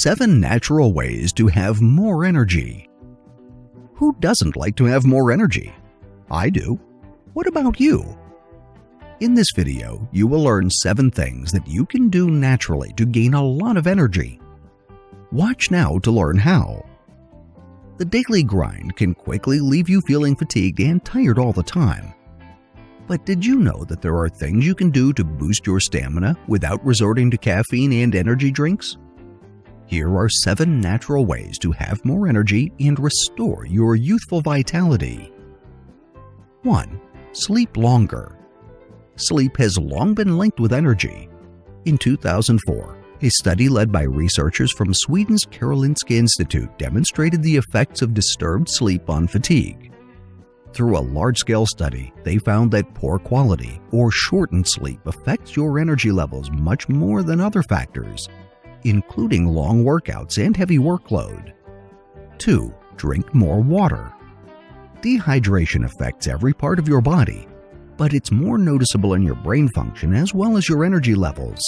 7 natural ways to have more energy. Who doesn't like to have more energy? I do. What about you? In this video, you will learn 7 things that you can do naturally to gain a lot of energy. Watch now to learn how. The daily grind can quickly leave you feeling fatigued and tired all the time. But did you know that there are things you can do to boost your stamina without resorting to caffeine and energy drinks? Here are 7 natural ways to have more energy and restore your youthful vitality. 1. Sleep longer. Sleep has long been linked with energy. In 2004, a study led by researchers from Sweden's Karolinska Institute demonstrated the effects of disturbed sleep on fatigue. Through a large-scale study, they found that poor quality or shortened sleep affects your energy levels much more than other factors, including long workouts and heavy workload. 2. Drink more water. Dehydration affects every part of your body, but it's more noticeable in your brain function as well as your energy levels.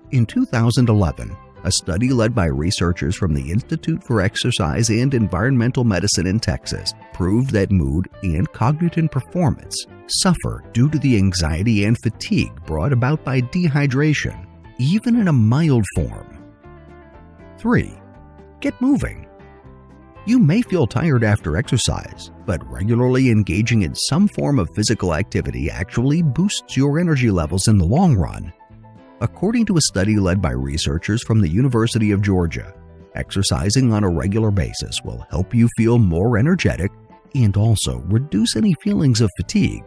In 2011, a study led by researchers from the Institute for Exercise and Environmental Medicine in Texas proved that mood and cognitive performance suffer due to the anxiety and fatigue brought about by dehydration, even in a mild form. 3. Get moving. You may feel tired after exercise, but regularly engaging in some form of physical activity actually boosts your energy levels in the long run. According to a study led by researchers from the University of Georgia, exercising on a regular basis will help you feel more energetic and also reduce any feelings of fatigue.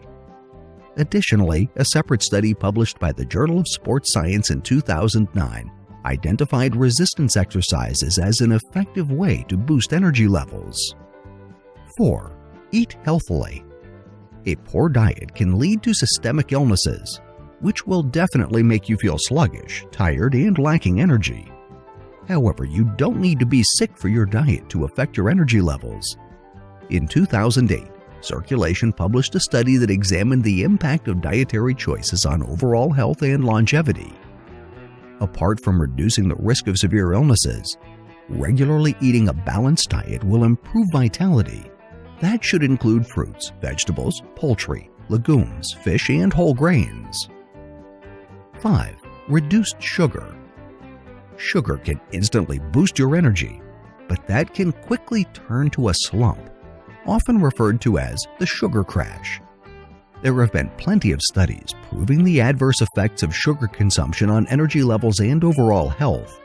Additionally, a separate study published by the Journal of Sports Science in 2009 identified resistance exercises as an effective way to boost energy levels. 4. Eat healthily. A poor diet can lead to systemic illnesses, which will definitely make you feel sluggish, tired, and lacking energy. However, you don't need to be sick for your diet to affect your energy levels. In 2008, Circulation published a study that examined the impact of dietary choices on overall health and longevity. Apart from reducing the risk of severe illnesses, regularly eating a balanced diet will improve vitality. That should include fruits, vegetables, poultry, legumes, fish, and whole grains. 5. Reduced sugar. Sugar can instantly boost your energy, but that can quickly turn to a slump, often referred to as the sugar crash. There have been plenty of studies proving the adverse effects of sugar consumption on energy levels and overall health.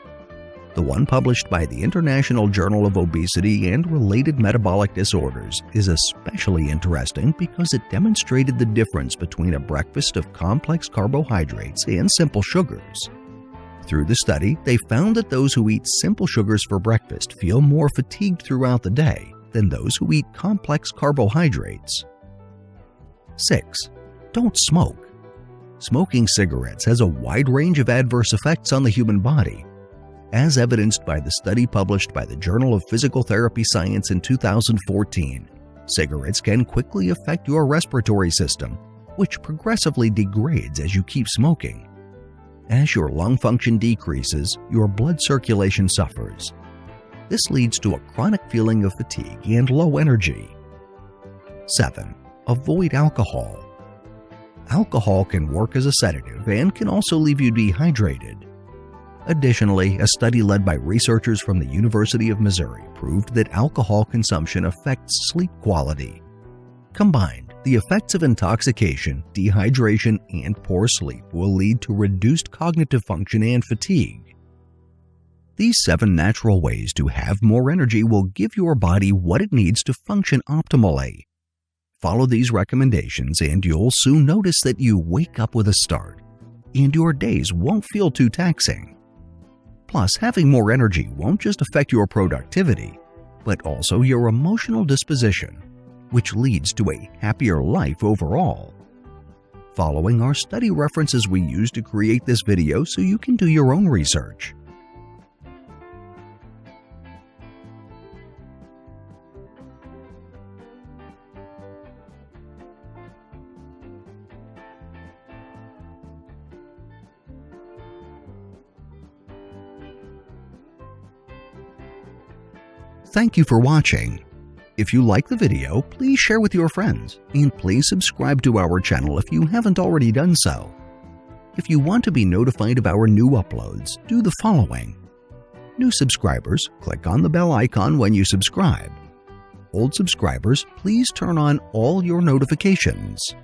The one published by the International Journal of Obesity and Related Metabolic Disorders is especially interesting because it demonstrated the difference between a breakfast of complex carbohydrates and simple sugars. Through the study, they found that those who eat simple sugars for breakfast feel more fatigued throughout the day than those who eat complex carbohydrates. 6. Don't smoke. Smoking cigarettes has a wide range of adverse effects on the human body. As evidenced by the study published by the Journal of Physical Therapy Science in 2014, cigarettes can quickly affect your respiratory system, which progressively degrades as you keep smoking. As your lung function decreases, your blood circulation suffers. This leads to a chronic feeling of fatigue and low energy. 7. Avoid alcohol. Alcohol can work as a sedative and can also leave you dehydrated. Additionally, a study led by researchers from the University of Missouri proved that alcohol consumption affects sleep quality. Combined, the effects of intoxication, dehydration, and poor sleep will lead to reduced cognitive function and fatigue. These 7 natural ways to have more energy will give your body what it needs to function optimally. Follow these recommendations and you'll soon notice that you wake up with a start, and your days won't feel too taxing. Plus, having more energy won't just affect your productivity, but also your emotional disposition, which leads to a happier life overall. Following our study references we used to create this video so you can do your own research. Thank you for watching. If you like the video, please share with your friends, and please subscribe to our channel if you haven't already done so. If you want to be notified of our new uploads, do the following. New subscribers, click on the bell icon when you subscribe. Old subscribers, please turn on all your notifications.